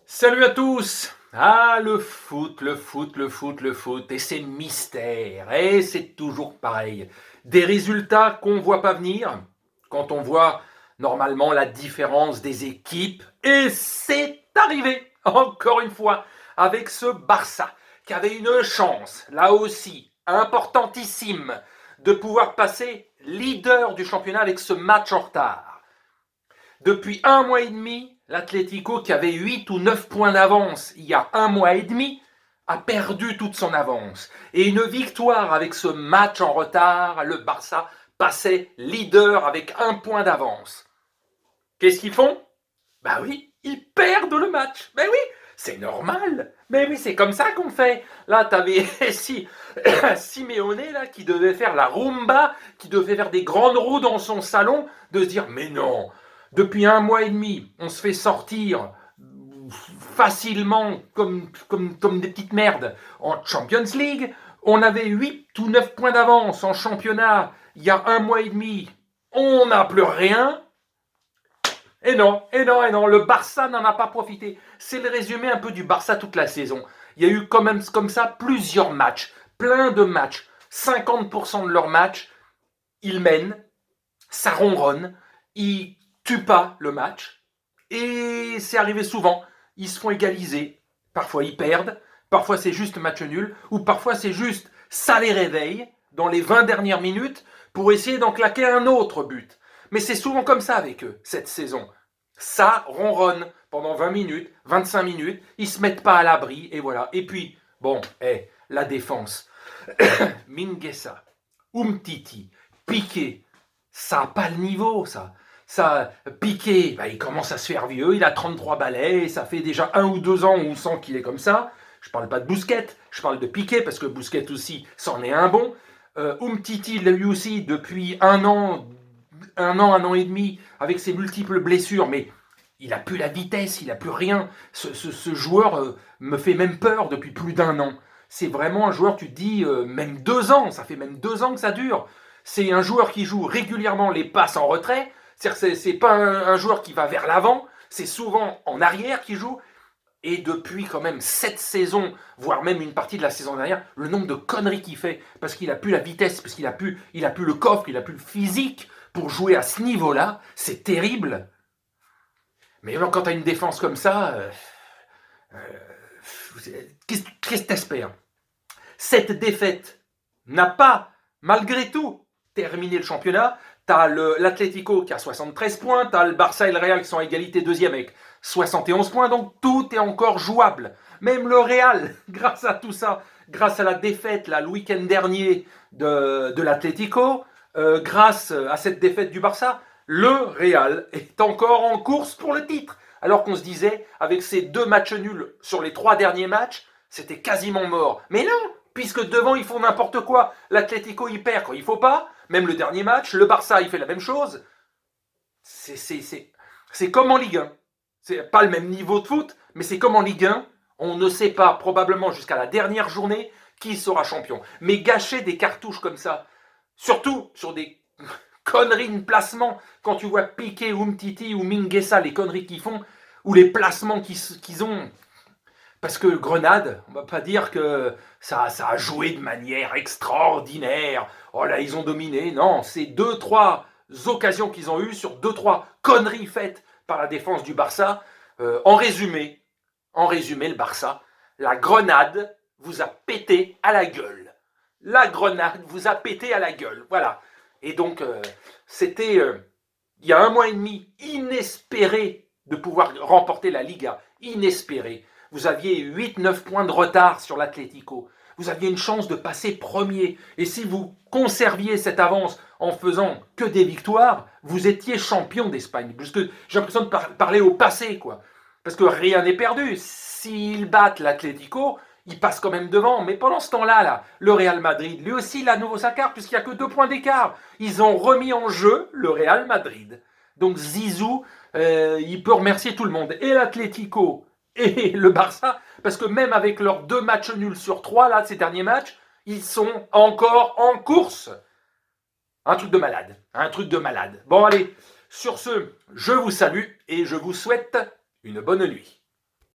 Salut à tous! Ah, le foot, le foot, le foot, le foot, et c'est mystère, et c'est toujours pareil. Des résultats qu'on ne voit pas venir, quand on voit normalement la différence des équipes, et c'est arrivé, encore une fois, avec ce Barça, qui avait une chance, là aussi, importantissime, de pouvoir passer leader du championnat avec ce match en retard. Depuis un mois et demi, l'Atlético, qui avait 8 ou 9 points d'avance il y a un mois et demi, a perdu toute son avance. Et une victoire avec ce match en retard, le Barça passait leader avec un point d'avance. Qu'est-ce qu'ils font? Bah oui, ils perdent le match. Mais oui, c'est normal. Mais oui, c'est comme ça qu'on fait. Là, t'avais Simeone là, qui devait faire la rumba, qui devait faire des grandes roues dans son salon, de se dire, mais non, depuis un mois et demi, on se fait sortir facilement comme des petites merdes en Champions League. On avait 8 ou 9 points d'avance en championnat il y a un mois et demi. On n'a plus rien. Et non, et non, et non, le Barça n'en a pas profité. C'est le résumé un peu du Barça toute la saison. Il y a eu quand même comme ça plusieurs matchs, plein de matchs. 50% de leurs matchs, ils mènent, ça ronronne, ils tuent pas le match. Et c'est arrivé souvent. Ils se font égaliser. Parfois ils perdent, parfois c'est juste match nul, ou parfois c'est juste ça les réveille dans les 20 dernières minutes pour essayer d'en claquer un autre but. Mais c'est souvent comme ça avec eux, cette saison. Ça ronronne pendant 20 minutes, 25 minutes, ils se mettent pas à l'abri, et voilà. Et puis, bon, la défense. Mingueza, Umtiti, Piqué, ça n'a pas le niveau, ça. Ça, Piqué, il commence à se faire vieux, il a 33 balais, ça fait déjà 1 ou 2 ans où on sent qu'il est comme ça. Je parle pas de Busquets, je parle de Piqué, parce que Busquets aussi, c'en est un bon. Umtiti, lui aussi, depuis un an et demi, avec ses multiples blessures, mais il a plus la vitesse, il a plus rien. Ce joueur me fait même peur depuis plus d'un an. C'est vraiment un joueur, tu te dis, même 2 ans, ça fait même 2 ans que ça dure. C'est un joueur qui joue régulièrement les passes en retrait. C'est pas un joueur qui va vers l'avant, c'est souvent en arrière qui joue. Et depuis quand même 7 saisons, voire même une partie de la saison dernière, le nombre de conneries qu'il fait, parce qu'il a plus la vitesse, parce qu'il a plus le coffre, il a plus le physique pour jouer à ce niveau-là, c'est terrible. Mais quand tu as une défense comme ça, qu'est-ce que t'espères? Cette défaite n'a pas, malgré tout, terminé le championnat. T'as l'Atlético qui a 73 points, t'as le Barça et le Real qui sont à égalité deuxième avec 71 points, donc tout est encore jouable. Même le Real, grâce à tout ça, grâce à la défaite là, le week-end dernier de l'Atlético, grâce à cette défaite du Barça, le Real est encore en course pour le titre. Alors qu'on se disait, avec ces 2 matchs nuls sur les 3 derniers matchs, c'était quasiment mort. Mais non, puisque devant ils font n'importe quoi. L'Atlético il perd quand il faut pas, même le dernier match, le Barça il fait la même chose. C'est comme en Ligue 1. C'est pas le même niveau de foot, mais c'est comme en Ligue 1. On ne sait pas, probablement jusqu'à la dernière journée, qui sera champion. Mais gâcher des cartouches comme ça, surtout sur des conneries de placement, quand tu vois Piqué, Umtiti ou Mingueza, les conneries qu'ils font, ou les placements qu'ils ont. Parce que Grenade, on va pas dire que ça a joué de manière extraordinaire. Oh là, ils ont dominé. Non, c'est 2-3 occasions qu'ils ont eues sur 2-3 conneries faites par la défense du Barça. En résumé, le Barça, la Grenade vous a pété à la gueule. La Grenade vous a pété à la gueule. Voilà. Et donc, c'était, il y a un mois et demi, inespéré de pouvoir remporter la Liga. Inespéré. Vous aviez 8-9 points de retard sur l'Atlético. Vous aviez une chance de passer premier. Et si vous conserviez cette avance en faisant que des victoires, vous étiez champion d'Espagne. Parce que j'ai l'impression de parler au passé, quoi. Parce que rien n'est perdu. S'ils battent l'Atlético, ils passent quand même devant. Mais pendant ce temps-là, le Real Madrid, lui aussi, il a à nouveau sa carte, puisqu'il n'y a que 2 points d'écart. Ils ont remis en jeu le Real Madrid. Donc Zizou, il peut remercier tout le monde. Et l'Atlético et le Barça, parce que même avec leurs 2 matchs nuls sur 3, là, de ces derniers matchs, ils sont encore en course. Un truc de malade. Un truc de malade. Bon, allez, sur ce, je vous salue et je vous souhaite une bonne nuit.